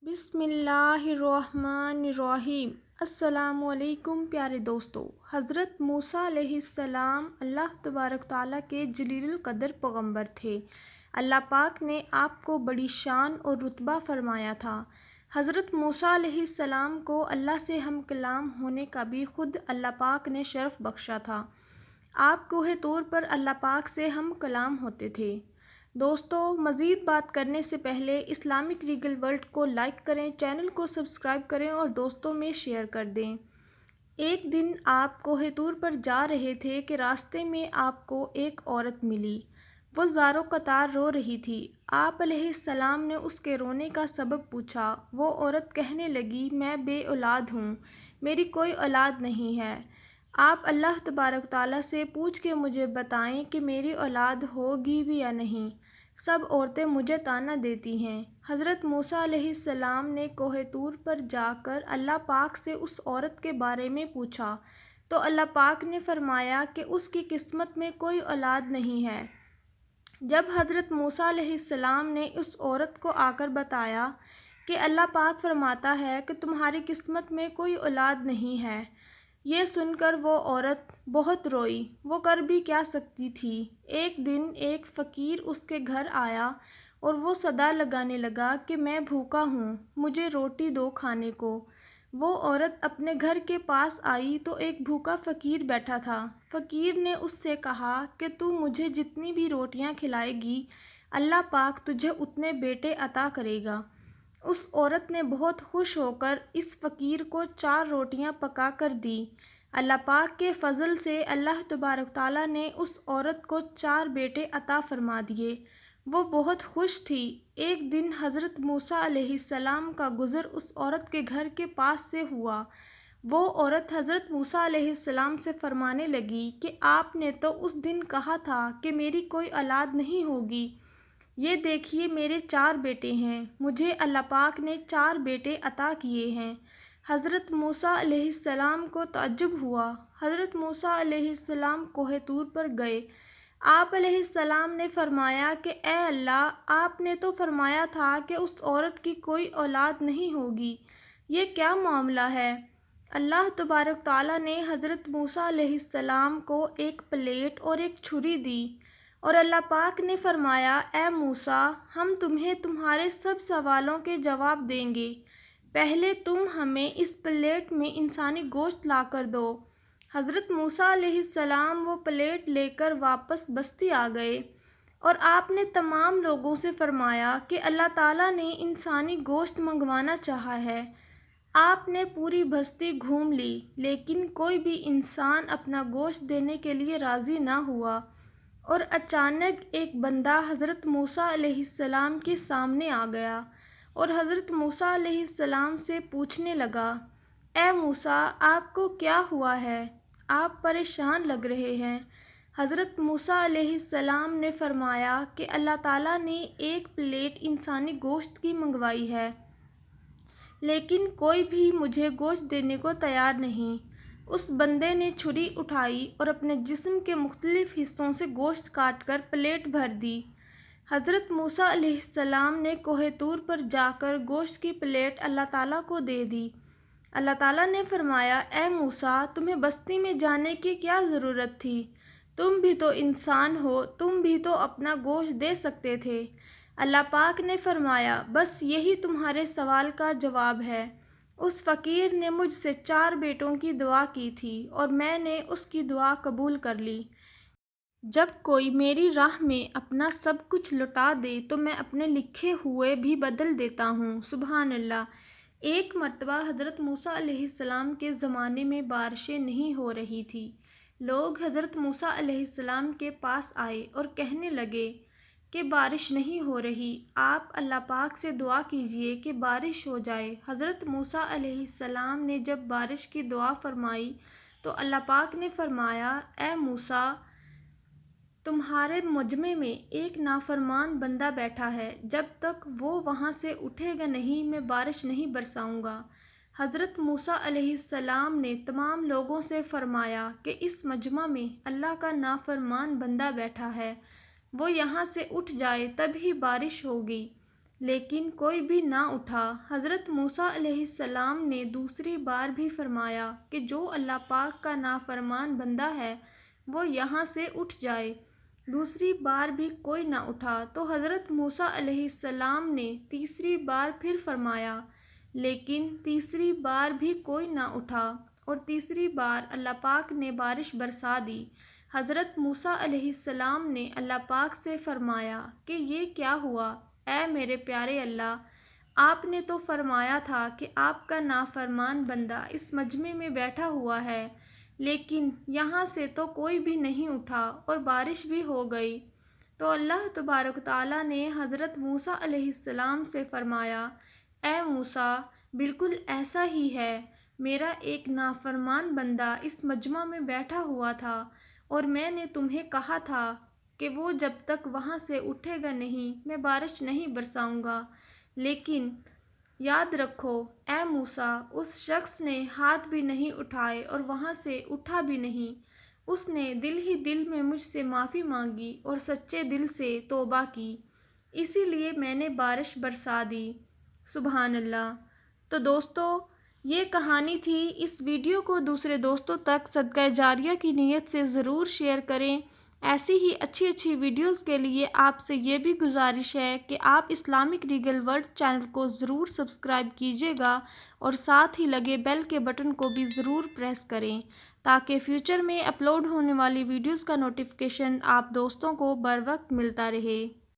बिस्मिल्लाहिर्रहमानिर्रहीम। अस्सलामु अलैकुम प्यारे दोस्तों। हज़रत मूसा अलैहिस्सलाम अल्लाह तबारक ताला के जलीलुल कदर पैगम्बर थे। अल्लाह पाक ने आपको बड़ी शान और रुतबा फरमाया था। हज़रत मूसा अलैहिस्सलाम को अल्लाह से हम कलाम होने का भी खुद अल्लाह पाक ने शर्फ बख्शा था। आप कोहे तौर पर अल्लाह पाक से हम कलाम होते थे। दोस्तों, मज़ीद बात करने से पहले इस्लामिक लीगल वर्ल्ड को लाइक करें, चैनल को सब्सक्राइब करें और दोस्तों में शेयर कर दें। एक दिन आप कोहे तूर पर जा रहे थे कि रास्ते में आपको एक औरत मिली। वो ज़ारो कतार रो रही थी। आप अलैहिस्सलाम ने उसके रोने का सबब पूछा। वो औरत कहने लगी, मैं बे औलाद हूँ, मेरी कोई औलाद नहीं है। आप अल्लाह तबारक ताला से पूछ के मुझे बताएं कि मेरी औलाद होगी भी या नहीं। सब औरतें मुझे ताना देती हैं। हज़रत मूसा अलैहिस्सलाम ने कोहे तूर पर जाकर अल्लाह पाक से उस औरत के बारे में पूछा तो अल्लाह पाक ने फरमाया कि उसकी किस्मत में कोई औलाद नहीं है। जब हज़रत मूसा अलैहिस्सलाम ने उस औरत को आकर बताया कि अल्लाह पाक फरमाता है कि तुम्हारी किस्मत में कोई औलाद नहीं है, ये सुनकर वो औरत बहुत रोई। वो कर भी क्या सकती थी। एक दिन एक फ़कीर उसके घर आया और वो सदा लगाने लगा कि मैं भूखा हूँ, मुझे रोटी दो खाने को। वो औरत अपने घर के पास आई तो एक भूखा फ़कीर बैठा था। फ़कीर ने उससे कहा कि तू मुझे जितनी भी रोटियां खिलाएगी, अल्लाह पाक तुझे उतने बेटे अता करेगा। उस औरत ने बहुत खुश होकर इस फ़कीर को 4 रोटियां पका कर दी। अल्लाह पाक के फ़ज़ल से अल्लाह तबारक ताला ने उस औरत को 4 बेटे अता फ़रमा दिए। वो बहुत खुश थी। एक दिन हज़रत मूसा अलैहिस्सलाम का गुज़र उस औरत के घर के पास से हुआ। वो औरत हज़रत मूसा अलैहिस्सलाम से फरमाने लगी कि आपने तो उस दिन कहा था कि मेरी कोई औलाद नहीं होगी। ये देखिए मेरे 4 बेटे हैं, मुझे अल्लाह पाक ने 4 बेटे अता किए हैं। हज़रत मूसा अलैहिस्सलाम को तअज्जुब हुआ। हज़रत मूसा अलैहिस्सलाम कोहे तूर पर गए। आप अलैहिस्सलाम ने फरमाया कि ए अल्लाह, आपने तो फरमाया था कि उस औरत की कोई औलाद नहीं होगी, ये क्या मामला है। अल्लाह तबारक ताला ने हज़रत मूसा अलैहिस्सलाम को एक प्लेट और एक छुरी दी और अल्लाह पाक ने फरमाया, ए मूसा, हम तुम्हें तुम्हारे सब सवालों के जवाब देंगे। पहले तुम हमें इस प्लेट में इंसानी गोश्त ला कर दो। हज़रत मूसा अलैहिस्सलाम वो प्लेट लेकर वापस बस्ती आ गए और आपने तमाम लोगों से फरमाया कि अल्लाह ताला ने इंसानी गोश्त मंगवाना चाहा है। आपने पूरी बस्ती घूम ली, लेकिन कोई भी इंसान अपना गोश्त देने के लिए राज़ी ना हुआ। और अचानक एक बंदा हज़रत मूसा अलैहिस्सलाम के सामने आ गया और हज़रत मूसा अलैहिस्सलाम से पूछने लगा, ए मूसा, आपको क्या हुआ है, आप परेशान लग रहे हैं। हज़रत मूसा अलैहिस्सलाम ने फरमाया कि अल्लाह ताला ने एक प्लेट इंसानी गोश्त की मंगवाई है, लेकिन कोई भी मुझे गोश्त देने को तैयार नहीं। उस बंदे ने छुरी उठाई और अपने जिस्म के मुख्तलिफ हिस्सों से गोश्त काट कर प्लेट भर दी। हज़रत मूसा अलैहिस्सलाम ने कोहे तूर पर जाकर गोश्त की प्लेट अल्लाह ताला को दे दी। अल्लाह ताला ने फरमाया, ए मूसा, तुम्हें बस्ती में जाने की क्या ज़रूरत थी, तुम भी तो इंसान हो, तुम भी तो अपना गोश्त दे सकते थे। अल्लाह पाक ने फरमाया, बस यही तुम्हारे सवाल का जवाब है। उस फ़कीर ने मुझसे 4 बेटों की दुआ की थी और मैंने उसकी दुआ कबूल कर ली। जब कोई मेरी राह में अपना सब कुछ लुटा दे तो मैं अपने लिखे हुए भी बदल देता हूँ। सुभान अल्लाह। एक मर्तबा हज़रत मूसा अलैहिस्सलाम के ज़माने में बारिशें नहीं हो रही थी। लोग हज़रत मूसा अलैहिस्सलाम के पास आए और कहने लगे कि बारिश नहीं हो रही, आप अल्लाह पाक से दुआ कीजिए कि बारिश हो जाए। हज़रत मूसा अलैहिस्सलाम ने जब बारिश की दुआ फरमाई तो अल्लाह पाक ने फरमाया, ए मूसा, तुम्हारे मजमे में एक नाफरमान बंदा बैठा है, जब तक वो वहाँ से उठेगा नहीं मैं बारिश नहीं बरसाऊँगा। हज़रत मूसा अलैहिस्सलाम ने तमाम लोगों से फरमाया कि इस मजमा में अल्लाह का नाफरमान बंदा बैठा है, वो यहाँ से उठ जाए तभी बारिश होगी। لیکن کوئی بھی نہ اٹھا۔ حضرت موسیٰ علیہ السلام نے دوسری بار بھی فرمایا کہ جو اللہ پاک کا نافرمان بندہ ہے وہ یہاں سے اٹھ جائے۔ دوسری بار بھی کوئی نہ اٹھا تو حضرت موسیٰ علیہ السلام نے تیسری بار پھر فرمایا، لیکن تیسری بار بھی کوئی نہ اٹھا، اور تیسری بار اللہ پاک نے بارش برسا دی۔ حضرت موسیٰ علیہ السلام نے اللہ پاک سے فرمایا کہ یہ کیا ہوا؟ اے میرے پیارے اللہ، آپ نے تو فرمایا تھا کہ آپ کا نافرمان بندہ اس مجمع میں بیٹھا ہوا ہے، لیکن یہاں سے تو کوئی بھی نہیں اٹھا اور بارش بھی ہو گئی۔ تو اللہ تبارک تعالیٰ نے حضرت موسیٰ علیہ السلام سے فرمایا، اے موسیٰ، بالکل ایسا ہی ہے، میرا ایک نافرمان بندہ اس مجمع میں بیٹھا ہوا تھا، اور میں نے تمہیں کہا تھا کہ وہ جب تک وہاں سے اٹھے گا نہیں میں بارش نہیں برساؤں گا، لیکن یاد رکھو اے موسیٰ، اس شخص نے ہاتھ بھی نہیں اٹھائے اور وہاں سے اٹھا بھی نہیں، اس نے دل ہی دل میں مجھ سے معافی مانگی اور سچے دل سے توبہ کی، اسی لیے میں نے بارش برسا دی۔ سبحان اللہ۔ تو دوستو، یہ کہانی تھی۔ اس ویڈیو کو دوسرے دوستوں تک صدقہ جاریہ کی نیت سے ضرور شیئر کریں۔ ایسی ہی اچھی اچھی ویڈیوز کے لیے آپ سے یہ بھی گزارش ہے کہ آپ اسلامک لیگل ورلڈ چینل کو ضرور سبسکرائب کیجیے گا اور ساتھ ہی لگے بیل کے بٹن کو بھی ضرور پریس کریں تاکہ فیوچر میں اپلوڈ ہونے والی ویڈیوز کا نوٹیفیکیشن آپ دوستوں کو بر وقت ملتا رہے۔